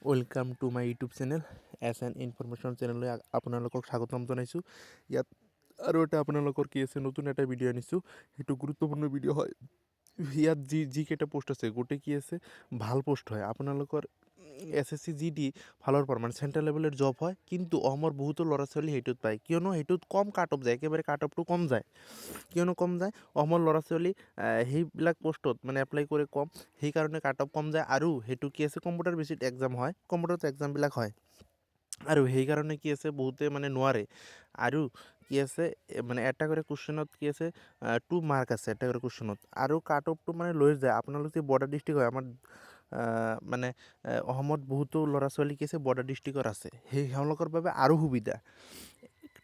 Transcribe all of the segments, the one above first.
Welcome to my YouTube channel S N information চেনেললৈ আপোনালোকক স্বাগতম জনাইছোঁ। ইয়াত আৰু এটা আপোনালোকৰ কি আছে নতুন এটা ভিডিঅ' আনিছোঁ, সেইটো গুৰুত্বপূৰ্ণ ভিডিঅ' হয়। ইয়াত যিকেইটা পোষ্ট আছে গোটেই কি আছে ভাল পোষ্ট হয়। আপোনালোকৰ SSC GD ফালৰ পৰা মানে চেণ্ট্ৰেল লেভেলৰ জব হয়, কিন্তু অসমৰ বহুতো ল'ৰা ছোৱালী সেইটোত পায়, কিয়নো সেইটোত কম কাট অফ যায়, একেবাৰে কাট অফটো কম যায়। কিয়নো কম যায়, অসমৰ ল'ৰা ছোৱালী সেইবিলাক পোষ্টত মানে এপ্লাই কৰে কম, সেইকাৰণে কাট অফ কম যায়। আৰু সেইটো কি আছে কম্পিউটাৰ বেচিড এক্সাম হয়, কম্পিউটাৰত এক্সামবিলাক হয়, আৰু সেইকাৰণে কি আছে বহুতে মানে নোৱাৰে। আৰু কি আছে মানে এটা কৰে কুৱেশ্যনত কি আছে 2 মাৰ্ক আছে এটা কৰে কুৱেশ্যনত, আৰু কাট অফটো মানে লৈ যায়। আপোনালোক যে বৰ্ডাৰ ডিষ্ট্ৰিক্ট হয়, আমাৰ মানে অসমত বহুতো ল'ৰা ছোৱালী কি আছে বৰ্ডাৰ ডিষ্ট্ৰিক্টত আছে, তেওঁলোকৰ বাবে আৰু সুবিধা।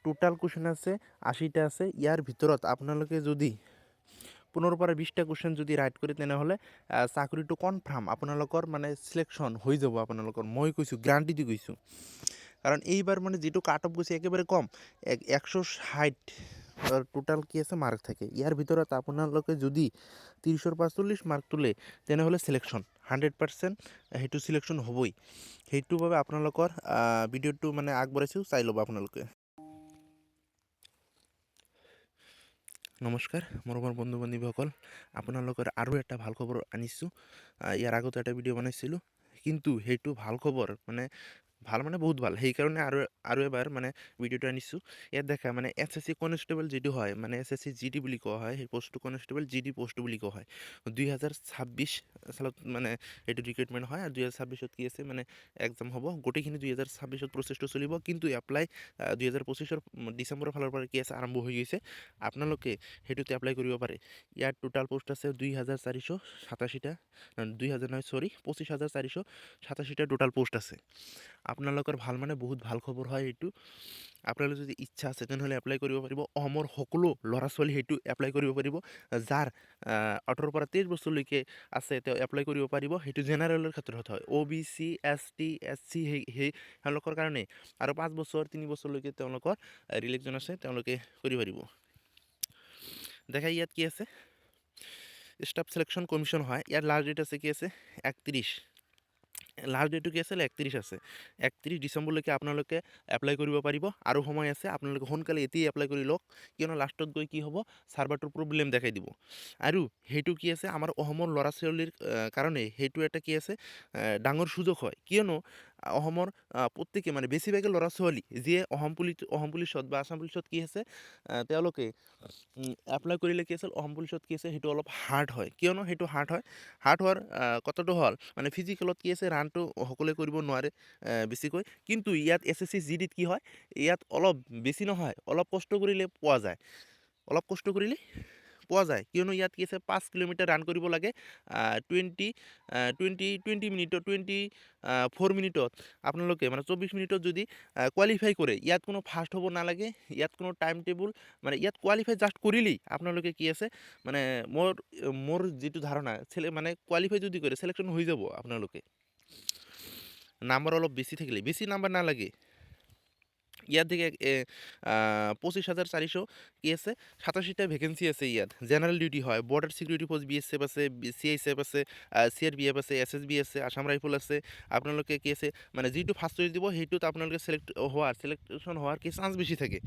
টোটাল কুৱেশ্যন আছে 80টা আছে। ইয়াৰ ভিতৰত আপোনালোকে যদি 15 পৰা 20টা কুৱেশ্যন যদি ৰাইট কৰে, তেনেহ'লে চাকৰিটো কনফাৰ্ম, আপোনালোকৰ মানে চিলেকশ্যন হৈ যাব। আপোনালোকৰ মই কৈছোঁ, গ্যাৰাণ্টি দি কৈছোঁ, কাৰণ এইবাৰ মানে যিটো কাট অফ গৈছে একেবাৰে কম, 160 টোটাল কি আছে মাৰ্ক থাকে। ইয়াৰ ভিতৰত আপোনালোকে যদি 30ৰ পৰা 40 মাৰ্ক তোলে, তেনেহ'লে চিলেকশ্যন 100% সেইটো চিলেকশ্যন হ'বই। সেইটোৰ বাবে আপোনালোকৰ ভিডিঅ'টো মানে আগবঢ়াইছোঁ, চাই ল'ব আপোনালোকে। নমস্কাৰ মৰমৰ বন্ধু বান্ধৱীসকল, আপোনালোকৰ আৰু এটা ভাল খবৰ আনিছোঁ। ইয়াৰ আগতে এটা ভিডিঅ' বনাইছিলোঁ, কিন্তু সেইটো ভাল খবৰ মানে ভাল মানে বহুত ভাল, সেইকাৰণে আৰু এবাৰ মানে ভিডিঅ'টো আনিছোঁ। ইয়াত দেখা মানে SSC কনষ্টেবল যিটো হয়, মানে SSC GD বুলি কোৱা হয়, সেই পোষ্টটো কনষ্টেবল GD পোষ্ট বুলি কোৱা হয়। 2026 সালত মানে এইটো ৰিক্ৰুইটমেণ্ট হয়, আৰু 2026ত কি আছে মানে এক্সাম হ'ব। গোটেইখিনি 2026ত প্ৰচেছটো চলিব, কিন্তু এপ্লাই 2025ৰ ডিচেম্বৰৰ ফালৰ পৰা কি আছে আৰম্ভ হৈ গৈছে। আপোনালোকে সেইটোতে এপ্লাই কৰিব পাৰে। ইয়াত টোটাল পোষ্ট আছে 2487টা, 25,487টা টোটাল পোষ্ট আছে। আপোনালোকৰ ভাল মানে বহুত ভাল খবৰ হয় এইটো। আপোনালোকৰ যদি ইচ্ছা আছে তেনেহ'লে এপ্লাই কৰিব পাৰিব। অসমৰ সকলো ল'ৰা ছোৱালী সেইটো এপ্লাই কৰিব পাৰিব। যাৰ 18 পৰা 23 বছৰলৈকে আছে তেওঁ এপ্লাই কৰিব পাৰিব। সেইটো জেনেৰেলৰ ক্ষেত্ৰত হয়, OBC ST SC তেওঁলোকৰ কাৰণে। আৰু 5 বছৰ 3 বছৰলৈকে তেওঁলোকৰ ৰিলেকশ্যন আছে, তেওঁলোকে কৰিব পাৰিব। দেখা ইয়াত কি আছে ষ্টাফ চিলেকশ্যন কমিশ্যন হয়। ইয়াৰ লাষ্ট ডেট আছে কি আছে 31, লাষ্ট ডেটটো কি আছিল 31 আছে। 31 ডিচেম্বৰলৈকে আপোনালোকে এপ্লাই কৰিব পাৰিব, আৰু সময় আছে। আপোনালোকে সোনকালে এতিয়াই এপ্লাই কৰি লওক, কিয়নো লাষ্টত গৈ কি হ'ব ছাৰ্ভাৰটোৰ প্ৰব্লেম দেখাই দিব। আৰু সেইটো কি আছে আমাৰ অসমৰ ল'ৰা ছোৱালীৰ কাৰণে সেইটো এটা কি আছে ডাঙৰ সুযোগ হয়, কিয়নো অসমৰ প্ৰত্যেকে মানে বেছিভাগে ল'ৰা ছোৱালী যিয়ে অসম পুলিচত বা আছাম পুলিচত কি আছে তেওঁলোকে এপ্লাই কৰিলে কি আছিল অসম পুলিচত কি আছে সেইটো অলপ হাৰ্ড হয়। কিয়নো সেইটো হাৰ্ড হোৱাৰ কথাটো হ'ল মানে ফিজিকেলত কি আছে ৰানটো সকলোৱে কৰিব নোৱাৰে বেছিকৈ, কিন্তু ইয়াত SSC GDত কি হয়, ইয়াত অলপ বেছি নহয়, অলপ কষ্ট কৰিলে পোৱা যায়, অলপ কষ্ট কৰিলে পোৱা যায়। কিয়নো ইয়াত কি আছে 5 কিলোমিটাৰ ৰান কৰিব লাগে 20 মিনিটত 24 মিনিটত। আপোনালোকে মানে 24 মিনিটত যদি কোৱালিফাই কৰে, ইয়াত কোনো ফাষ্ট হ'ব নালাগে, ইয়াত কোনো টাইম টেবুল মানে ইয়াত কোৱালিফাই জাষ্ট কৰিলেই আপোনালোকে কি আছে মানে মোৰ যিটো ধাৰণা মানে কোৱালিফাই যদি কৰে চিলেকশ্যন হৈ যাব। আপোনালোকে নাম্বাৰ অলপ বেছি থাকিলে, বেছি নাম্বাৰ নালাগে। ইয়াত দেখে 25,400 কি আছে 87টা ভেকেঞ্চি আছে। ইয়াত জেনাৰেল ডিউটি হয়, বৰ্ডাৰ চিকিউৰিটি ফ'ৰ্চ BSF আছে, CISF আছে, CRPF আছে, SSB আছে, আসাম ৰাইফল আছে। আপোনালোকে কি আছে মানে যিটো ফাৰ্ষ্ট চইচ দিব সেইটোত আপোনালোকে চিলেকশ্যন হোৱাৰ কি চান্স বেছি থাকে।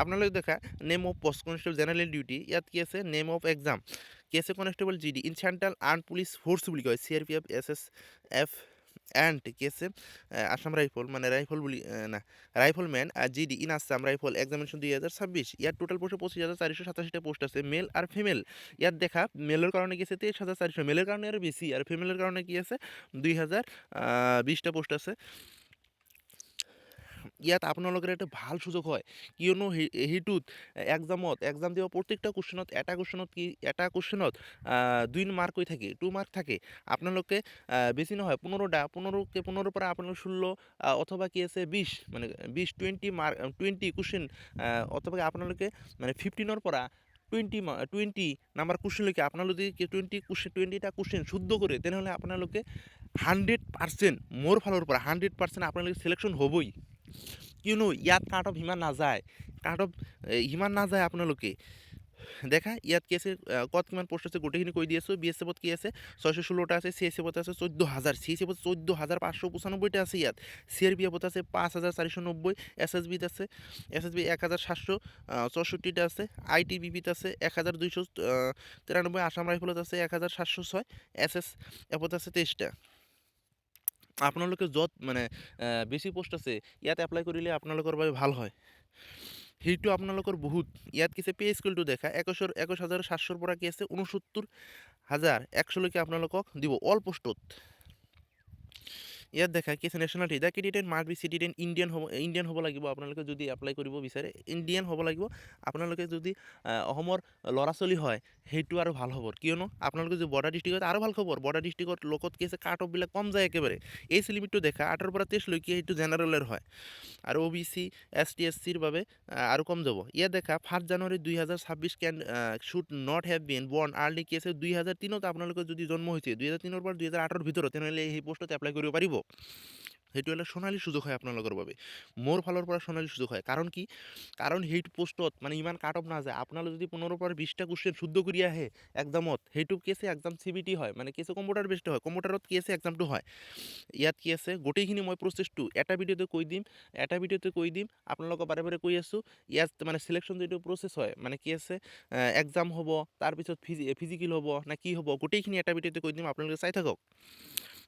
আপোনালোকে দেখা name of post constable general duty, ইয়াত কি আছে নেম অফ এক্সাম কি আছে constable GD in central arm police force বুলি কয়, CRPF SSF এণ্ড কি আছে আসাম ৰাইফল মানে ৰাইফল বুলি না riflemen GD in Assam rifle examination 2026। ইয়াত টোটাল পোষ্ট 25,487টা পোষ্ট আছে, মেল আৰু ফিমেল। ইয়াত দেখা মেলৰ কাৰণে কি আছে 23,400, মেলৰ কাৰণে আৰু বেছি, আৰু ফিমেলৰ কাৰণে কি আছে 2,020টা পোষ্ট আছে। ইয়াত আপোনালোকৰ এটা ভাল সুযোগ হয়, কিয়নো সেইটোত এক্সাম দিব প্ৰত্যেকটা কুৱেশ্যনত এটা কুৱেশ্যনত 2 মাৰ্ক হৈ থাকে, 2 মাৰ্ক থাকে। আপোনালোকে বেছি নহয় 15 পৰা আপোনালোকে 16 অথবা কি আছে 20 মানে 20 কুৱেশ্যন অথবা আপোনালোকে মানে 15ৰ পৰা 20 নাম্বাৰ কুৱেশ্যনলৈকে আপোনালোকে 20টা কুৱেশ্যন শুদ্ধ কৰে, তেনেহ'লে আপোনালোকে 100% মোৰ ফালৰ পৰা 100% আপোনালোকে চিলেকশ্যন হ'বই। কিয়নো ইয়াত কাট অফ সিমান নাযায়, আপোনালোকে দেখা ইয়াত কি আছে কত কিমান পোষ্ট আছে গোটেইখিনি কৈ দি আছোঁ। BSFত কি আছে 616টা আছে, CSFত আছে 14,000, CSFত 14,595টা আছে ইয়াত, CRPFত আছে 5,490, SSBত আছে SSB 1,764টা আছে, ITBPত আছে 1,293, আসাম ৰাইফলত আছে 1,706, SSFত আছে 23টা। আপোনালোকে য'ত মানে বেছি পোষ্ট আছে ইয়াত এপ্লাই কৰিলে আপোনালোকৰ বাবে ভাল হয়। সেইটো আপোনালোকৰ বহুত ইয়াত কি আছে পে স্কেলটো দেখা 21,700ৰ পৰা কি আছে 69,100লৈকে আপোনালোকক দিব অল পোষ্টত। ইয়াত দেখা কি আছে nationality the candidate must be citizen Indian হ'ব লাগিব। আপোনালোকে যদি এপ্লাই কৰিব বিচাৰে ইণ্ডিয়ান হ'ব লাগিব। আপোনালোকে যদি অসমৰ ল'ৰা ছোৱালী হয় সেইটো আৰু ভাল খবৰ, কিয়নো আপোনালোকে যদি বৰ্ডাৰ ডিষ্ট্ৰিক্টত আৰু ভাল খবৰ, বৰ্ডাৰ ডিষ্ট্ৰিক্টত লগত কি আছে কাট অফবিলাক কম যায় একেবাৰে। এজ লিমিটটো দেখা 8ৰ পৰা 23লৈকে সেইটো জেনেৰেলৰ হয়, আৰু OBC ST SCৰ বাবে আৰু কম যাব। ইয়াত দেখা 1 জানুৱাৰী 2026 শুড নট হেভ বিন বৰ্ণ আৰ্লি কি আছে 2003ত আপোনালোকে যদি জন্ম হৈছে 2003ৰ পৰা 2008ৰ ভিতৰত তেনেহ'লে সেই পোষ্টত এপ্লাই কৰিব পাৰিব। সেইটো হ'লে সোণালী সুযোগ হয় আপোনালোকৰ বাবে, মোৰ ফালৰ পৰা সোণালী সুযোগ হয়। কাৰণ কি, কাৰণ সেইটো পোষ্টত মানে ইমান কাট অফ নাযায়। আপোনালোকে যদি 15ৰ পৰা 20টা কুৱেশ্যন শুদ্ধ কৰি আহে এক্সামত, সেইটো কি আছে এক্সাম CBT হয়, মানে কি আছে কম্পিউটাৰ বেছড হয়, কম্পিউটাৰত কি আছে এক্সামটো হয়। ইয়াত কি আছে গোটেইখিনি মই প্ৰচেছটো এটা ভিডিঅ'তে কৈ দিম আপোনালোকক বাৰে বাৰে কৈ আছোঁ। ইয়াত মানে চিলেকশ্যন যিটো প্ৰচেছ হয় মানে কি আছে এক্সাম হ'ব, তাৰপিছত ফিজিকেল হ'ব না কি হ'ব, গোটেইখিনি এটা ভিডিঅ'তে কৈ দিম, আপোনালোকে চাই থাকক।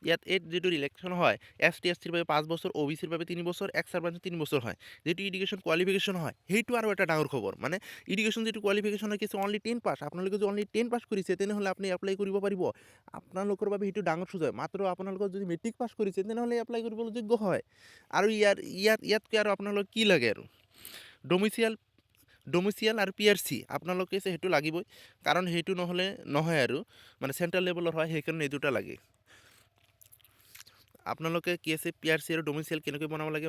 ইয়াত যিটো ৰিলেকশ্যন হয় ST SCৰ বাবে 5 বছৰ, OBCৰ বাবে 3 বছৰ, এক্স-ৰ বাবে 3 বছৰ হয়। যিটো এডুকেশ্যন কোৱালিফিকেশ্যন হয় সেইটো আৰু এটা ডাঙৰ খবৰ, মানে এডুকেশ্যন যিটো কোৱালিফিকেশ্যন হয় কি অনলি 10 পাছ। আপোনালোকে যদি অনলি 10 পাছ কৰিছে তেনেহ'লে আপুনি এপ্লাই কৰিব পাৰিব। আপোনালোকৰ বাবে সেইটো ডাঙৰ সুযোগ। মাত্ৰ আপোনালোকৰ যদি মেট্ৰিক পাছ কৰিছে তেনেহ'লে এপ্লাই কৰিবলৈ যোগ্য হয়। আৰু ইয়াতকৈ আৰু আপোনালোক কি লাগে আৰু ডমিচিয়েল আৰু PRC আপোনালোকে সেইটো লাগিবই, কাৰণ সেইটো নহ'লে নহয় আৰু মানে চেণ্ট্ৰেল লেভেলৰ হয়, সেইকাৰণে এই দুটা লাগে। আপোনালোকে কি আছে PRC আৰু ডমিচিয়েল কেনেকৈ বনাব লাগে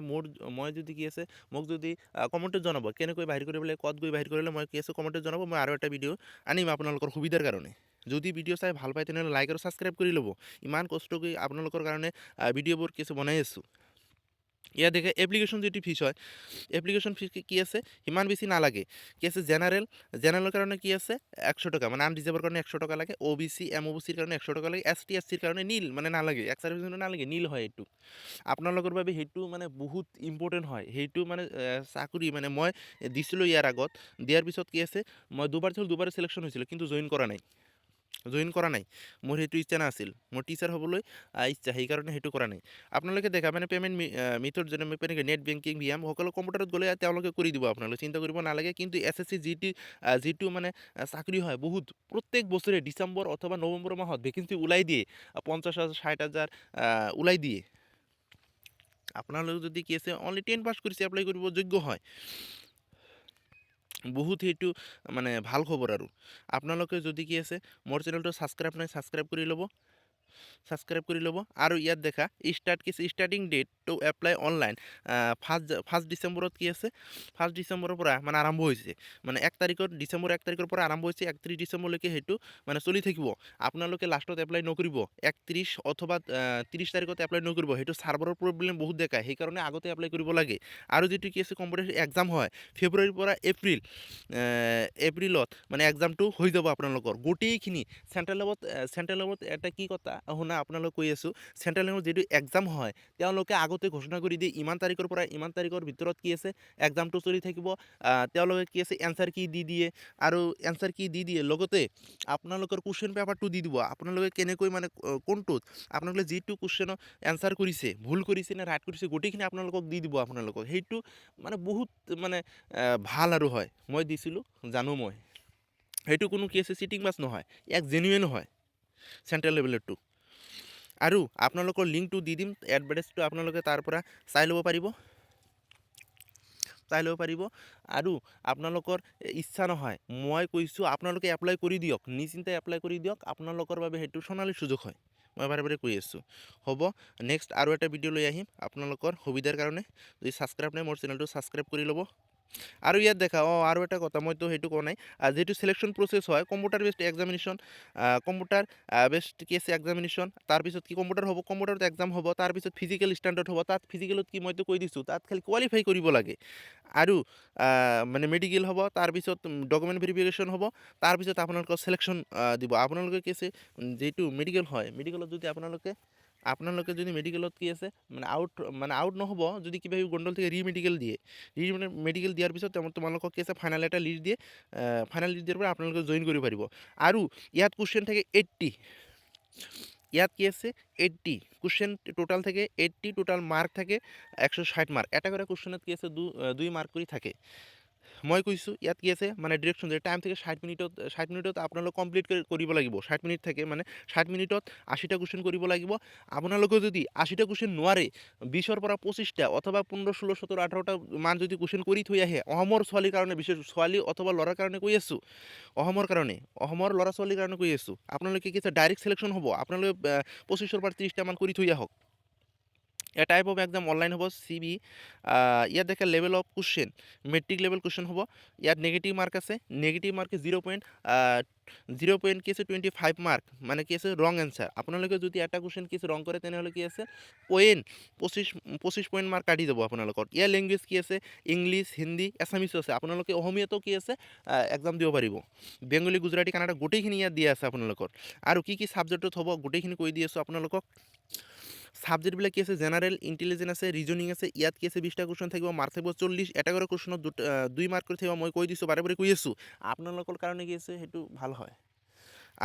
মই যদি কি আছে মোক যদি কমেণ্টত জনাব কেনেকৈ বাহিৰ কৰিব লাগে, ক'ত গৈ বাহিৰ কৰিলে মই কি আছে কমেণ্টত জনাব। মই আৰু এটা ভিডিঅ' আনিম আপোনালোকৰ সুবিধাৰ কাৰণে। যদি ভিডিঅ' চাই ভাল পায় তেনেহ'লে লাইক আৰু ছাবস্ক্ৰাইব কৰি ল'ব। ইমান কষ্ট কৰি আপোনালোকৰ কাৰণে ভিডিঅ'বোৰ কিছু বনাই আছোঁ। ইয়াত দেখে এপ্লিকেশ্যন যিটো ফিজ হয়, এপ্লিকেশ্যন ফিজ কি আছে সিমান বেছি নালাগে। কি আছে জেনেৰেলৰ কাৰণে কি আছে 100 টকা, মানে আনৰিজাৰ্ভৰ কাৰণে 100 টকা লাগে, OBC MOBCৰ কাৰণে 100 টকা লাগে, ST SCৰ কাৰণে নীল মানে নালাগে, এক্স চাৰ্ভিছৰ নালাগে, নীল হয় এইটো। আপোনালোকৰ বাবে সেইটো মানে বহুত ইম্পৰ্টেণ্ট হয়। সেইটো মানে চাকৰি মানে মই দিছিলোঁ ইয়াৰ আগত, দিয়াৰ পিছত কি আছে মই দুবাৰ চিলেকশ্যন হৈছিলোঁ, কিন্তু জইন কৰা নাই। মোৰ সেইটো ইচ্ছা নাছিল, মোৰ টিচাৰ হ'বলৈ ইচ্ছা, সেইকাৰণে সেইটো কৰা নাই। আপোনালোকে দেখা মানে পে'মেণ্ট মেথড যেনে নেট বেংকিং VM সকলো কম্পিউটাৰত গ'লে তেওঁলোকে কৰি দিব, আপোনালোকে চিন্তা কৰিব নালাগে। কিন্তু SSC যিটো মানে চাকৰি হয় বহুত প্ৰত্যেক বছৰে ডিচেম্বৰ অথবা নৱেম্বৰ মাহত ভেকেঞ্চি ওলাই দিয়ে, 50,000 60,000 ওলাই দিয়ে। আপোনালোকে যদি কি আছে অনলি 10 পাছ কৰিছে এপ্লাই কৰিব যোগ্য হয়। বহুত সেইটো মানে ভাল খবৰ। আৰু আপোনালোকে যদি কি আছে মোৰ চেনেলটো ছাবস্ক্ৰাইব কৰি ল'ব। আৰু ইয়াত দেখা starting date to apply online 1 ডিচেম্বৰত কি আছে 1 ডিচেম্বৰৰ পৰা মানে আৰম্ভ হৈছে, মানে ডিচেম্বৰ 1 তাৰিখৰ পৰা আৰম্ভ হৈছে 31 ডিচেম্বৰলৈকে সেইটো মানে চলি থাকিব। আপোনালোকে লাষ্টত এপ্লাই নকৰিব, 31 অথবা 30 তাৰিখত এপ্লাই নকৰিব, সেইটো ছাৰ্ভাৰৰ প্ৰব্লেম বহুত দেখায়, সেইকাৰণে আগতে এপ্লাই কৰিব লাগে। আৰু যিটো কি আছে কম্পিটিটিভ এক্সাম হয় ফেব্ৰুৱাৰীৰ পৰা এপ্ৰিলত মানে এক্সামটো হৈ যাব আপোনালোকৰ গোটেইখিনি। চেণ্ট্ৰেলত এটা কি কথা শুনা আপোনালোক কৈ আছোঁ, চেণ্ট্ৰেল লেভেলত যিটো এক্সাম হয় তেওঁলোকে আগতে ঘোষণা কৰি দিয়ে ইমান তাৰিখৰ পৰা ইমান তাৰিখৰ ভিতৰত কি আছে এক্সামটো চলি থাকিব। তেওঁলোকে কি আছে এনচাৰ কি দি দিয়ে লগতে আপোনালোকৰ কুৱেশ্যন পেপাৰটো দি দিব। আপোনালোকে কেনেকৈ মানে কোনটোত আপোনালোকে যিটো কুৱেশ্যনৰ এনচাৰ কৰিছে, ভুল কৰিছে নে ৰাইট কৰিছে, গোটেইখিনি আপোনালোকক দি দিব। আপোনালোকক সেইটো মানে বহুত মানে ভাল আৰু হয়, মই দিছিলোঁ জানো মই। সেইটো কোনো কি আছে চিটিং বাছ নহয়, এক জেনুইন হয় চেণ্ট্ৰেল লেভেলৰটো। আৰু আপোনালোকৰ লিংকটো দি দিম, এডভাৰটাইজটো আপোনালোকে তাৰ পৰা চাই ল'ব পাৰিব। আৰু আপোনালোকৰ ইচ্ছা নহয়, মই কৈছোঁ আপোনালোকে এপ্লাই কৰি দিয়ক, নিশ্চিন্তে এপ্লাই কৰি দিয়ক, আপোনালোকৰ বাবে সেইটো সোণালী সুযোগ হয়। মই বাৰে কৈ আছোঁ। হ'ব, নেক্সট আৰু এটা ভিডিঅ' লৈ আহিম আপোনালোকৰ সুবিধাৰ কাৰণে। যদি ছাবস্ক্ৰাইব নাই মোৰ চেনেলটো ছাবস্ক্ৰাইব কৰি ল'ব। আৰু ইয়াত দেখা আৰু এটা কথা মইতো সেইটো কোৱা নাই যিহেতু চিলেকশ্যন প্ৰচেছ হয় computer based examination computer based কি আছে এক্সামিনেশ্যন তাৰপিছত কি কম্পিউটাৰ হ'ব কম্পিউটাৰত এক্সাম হ'ব তাৰপিছত ফিজিকেল ষ্টেণ্ডাৰ্ড হ'ব তাত ফিজিকেলত কি মইতো কৈ দিছোঁ তাত খালি কোৱালিফাই কৰিব লাগে আৰু মানে মেডিকেল হ'ব তাৰপিছত ডকুমেণ্ট ভেৰিফিকেশ্যন হ'ব তাৰপিছত আপোনালোকৰ চিলেকশ্যন দিব আপোনালোকে কি আছে যিটো মেডিকেল হয় মেডিকেলত যদি আপোনালোকে যদি মেডিকেলত কি আছে মানে আউট নহ'ব যদি কিবা গণ্ডল থেকে মেডিকেল দিয়ে মেডিকেল দিয়াৰ পিছত তোমালোকক কি আছে ফাইনেল এটা লিষ্ট দিয়ে ফাইনেল লিষ্ট দিয়াৰ পৰা আপোনালোকে জইন কৰিব পাৰিব আৰু ইয়াত কুৱেশ্যন থাকে 80 ইয়াত কি আছে 80 কুৱেশ্যন টোটাল থাকে 80 টোটাল মাৰ্ক থাকে 160 মাৰ্ক এটা কৰে কুৱেশ্যনত কি আছে 2 মাৰ্ক কৰি থাকে মই কৈছোঁ ইয়াত কি আছে মানে ডিৰেকশ্যন যে টাইম থেকে 60 মিনিটত আপোনালোক কমপ্লিট কৰিব লাগিব 60 মিনিট থাকে মানে 60 মিনিটত 80টা কুৱেশ্যন কৰিব লাগিব আপোনালোকে যদি 80টা কুৱেশ্যন নোৱাৰে 20ৰ পৰা 25টা অথবা 15 16 17 18টা মান যদি কুৱেশ্যন কৰি থৈ আহে অসমৰ ছোৱালীৰ কাৰণে বিশেষ ছোৱালী অথবা ল'ৰাৰ কাৰণে কৈ আছোঁ অসমৰ ল'ৰা ছোৱালীৰ কাৰণে কৈ আছোঁ আপোনালোকে কি আছে ডাইৰেক্ট চিলেকশ্যন হ'ব আপোনালোকে 25ৰ পৰা 30টা মান কৰি থৈ আহক এ টাইপ অফ এক্সাম অনলাইন হ'ব CB ইয়াত দেখা level of question matric level question হ'ব ইয়াত নেগেটিভ মাৰ্ক আছে নেগেটিভ মাৰ্ক 0 কি আছে 25 মাৰ্ক মানে কি আছে ৰং এনচাৰ আপোনালোকে যদি এটা কুৱেশ্যন কি আছে ৰং কৰে তেনেহ'লে কি আছে 25 পইণ্ট মাৰ্ক কাটি যাব আপোনালোকৰ ইয়াৰ লেংগুৱেজ কি আছে ইংলিছ হিন্দী এছামিছো আছে আপোনালোকে অসমীয়াতো কি আছে এক্সাম দিব পাৰিব বেংগলী গুজৰাটী কানাডা গোটেইখিনি ইয়াত দিয়া আছে আপোনালোকৰ আৰু কি ছাবজেক্টত হ'ব গোটেইখিনি কৈ দি আছোঁ আপোনালোকক সাবজেক্টবিলাক কি আছে জেনারেল ইন্টেলিজেন্স আছে রিজনিং আছে ইয়াত কি আছে 20টা কুৱেশ্যন থাকিব মাৰ্ক থাকিব 40 এটা কৰে কুৱেশ্যনত 2 মাৰ্ক কৰি থাকিব মই কৈ দিছোঁ বাৰে বাৰে কৈ আছোঁ আপোনালোকৰ কাৰণে কি আছে সেইটো ভাল হয়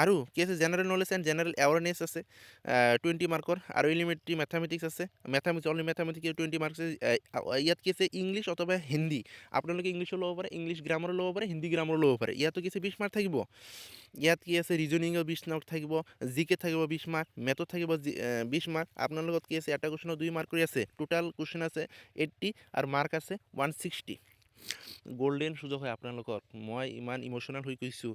আৰু কি আছে general knowledge and general awareness আছে 20 মাৰ্কৰ আৰু এলিমেণ্টাৰী মেথামেটিক্স আছে অনলি মেথামেটিক্স 20 মাৰ্কছ ইয়াত কি আছে ইংলিছ অথবা হিন্দী আপোনালোকে ইংলিছো ল'ব পাৰে ইংলিছ গ্ৰামাৰো ল'ব পাৰে হিন্দী গ্ৰামাৰো ল'ব পাৰে ইয়াতো কি আছে 20 মাৰ্ক থাকিব ইয়াত কি আছে ৰিজনিঙৰ 20 মাৰ্ক থাকিব জিকে থাকিব 20 মাৰ্ক মেথত থাকিব 20 মাৰ্ক আপোনালোকৰ কি আছে এটা কুৱেশ্যনত 2 মাৰ্ক কৰি আছে টোটাল কুৱেশ্যন আছে 80 আৰু মাৰ্ক আছে 160 গোল্ডেন সুযোগ হয় আপোনালোকৰ মই ইমান ইমোশ্যনেল হৈ কৈছোঁ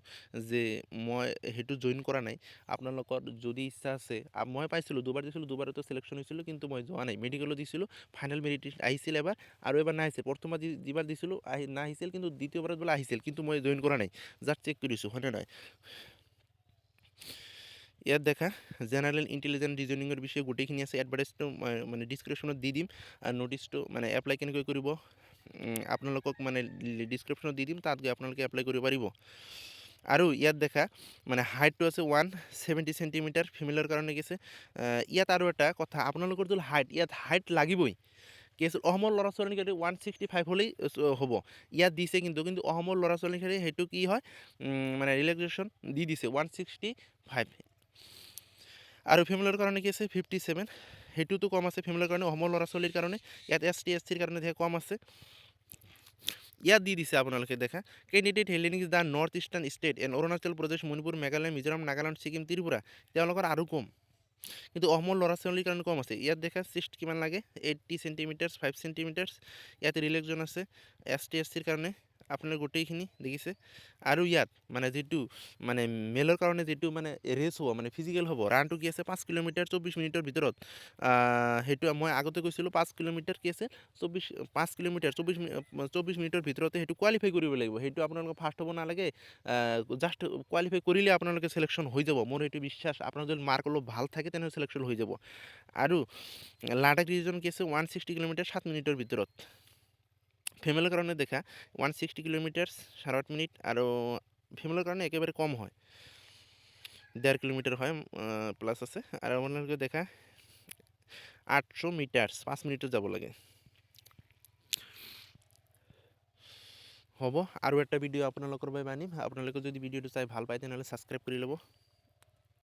যে মই সেইটো জইন কৰা নাই আপোনালোকৰ যদি ইচ্ছা আছে মই পাইছিলোঁ দুবাৰ দিছিলোঁ দুবাৰতো চিলেকশ্যন হৈছিলোঁ কিন্তু মই যোৱা নাই মেডিকেলত দিছিলোঁ ফাইনেল মেৰিট আহিছিল এবাৰ আৰু এবাৰ নাহিছিল প্ৰথমবাৰ যিবাৰ দিছিলোঁ নাহিছিল কিন্তু দ্বিতীয়বাৰত বোলে আহিছিল কিন্তু মই জইন কৰা নাই জাষ্ট চেক কৰিছোঁ হয়নে নহয় ইয়াত দেখা জেনাৰেল ইন্টেলিজেন্স ৰিজনিংয়েৰ বিষয়ে গোটেইখিনি আছে এডভাৰ্টাইজটো মানে ডিছক্ৰিপশ্যনত দি দিম আৰু ন'টিচটো মানে এপ্লাই কেনেকৈ কৰিব আপোনালোকক মানে ডিছক্ৰিপশ্যনত দি দিম তাত গৈ আপোনালোকে এপ্লাই কৰিব পাৰিব আৰু ইয়াত দেখা মানে হাইটটো আছে 170 সেণ্টিমিটাৰ ফিমেলৰ কাৰণে কি আছে ইয়াত আৰু এটা কথা আপোনালোকৰ যদি ইয়াত হাইট লাগিবই কি আছে অসমৰ ল'ৰা ছোৱালীৰ কাৰণে 165 হ'লেই হ'ব ইয়াত দিছে কিন্তু অসমৰ ল'ৰা ছোৱালীৰ কাৰণে সেইটো কি হয় মানে ৰিলেক্সেশ্যন দি দিছে 165 আৰু ফিমেলৰ কাৰণে কি আছে 57 সেইটোতো কম আছে ফিমেলৰ কাৰণে অসমৰ ল'ৰা ছোৱালীৰ কাৰণে ইয়াত ST SCৰ কাৰণে কম আছে ইয়াত দি দিছে আপোনালোকে দেখা candidate hailing is the north eastern state and Arunachal Pradesh Manipur Meghalaya Mizoram Nagaland Sikkim Tripura তেওঁলোকৰ আৰু কম কিন্তু অসমৰ ল'ৰা ছোৱালীৰ কাৰণে কম আছে ইয়াত দেখা চিষ্ট কিমান লাগে 80 সেণ্টিমিটাৰ 5 সেণ্টিমিটাৰ ইয়াত ৰিলেক্সন আছে ST SCৰ কাৰণে আপোনাৰ গোটেইখিনি দেখিছে আৰু ইয়াত মানে যিটো মানে মেলৰ কাৰণে যিটো মানে ৰেচ হ'ব মানে ফিজিকেল হ'ব ৰানটো কি আছে 5 কিলোমিটাৰ 24 মিনিটৰ ভিতৰত সেইটো মই আগতে কৈছিলোঁ 5 কিলোমিটাৰ কি আছে 5 কিলোমিটাৰ 24 মিনিটৰ ভিতৰতে সেইটো কোৱালিফাই কৰিব লাগিব সেইটো আপোনালোকে ফাৰ্ষ্ট হ'ব নালাগে জাষ্ট কোৱালিফাই কৰিলে আপোনালোকে চিলেকশ্যন হৈ যাব মোৰ সেইটো বিশ্বাস আপোনাৰ যদি মাৰ্ক অলপ ভাল থাকে তেনেহ'লে চিলেকশ্যন হৈ যাব আৰু লাডাখ ৰিজন কি আছে 160 কিলোমিটাৰ 7 মিনিটৰ ভিতৰত ফিমেলৰ কাৰণে দেখা 160 কিলোমিটাৰ 8 মিনিট আৰু ফিমেলৰ কাৰণে একেবাৰে কম হয় 1.5 কিলোমিটাৰ হয় প্লাছ আছে আৰু আপোনালোকে দেখা 800 মিটাৰ 5 মিনিটত যাব লাগে হ'ব আৰু এটা ভিডিঅ' আপোনালোকৰ বাবে আনিম আপোনালোকে যদি ভিডিঅ'টো চাই ভাল পায় তেনেহ'লে ছাবস্ক্ৰাইব কৰি ল'ব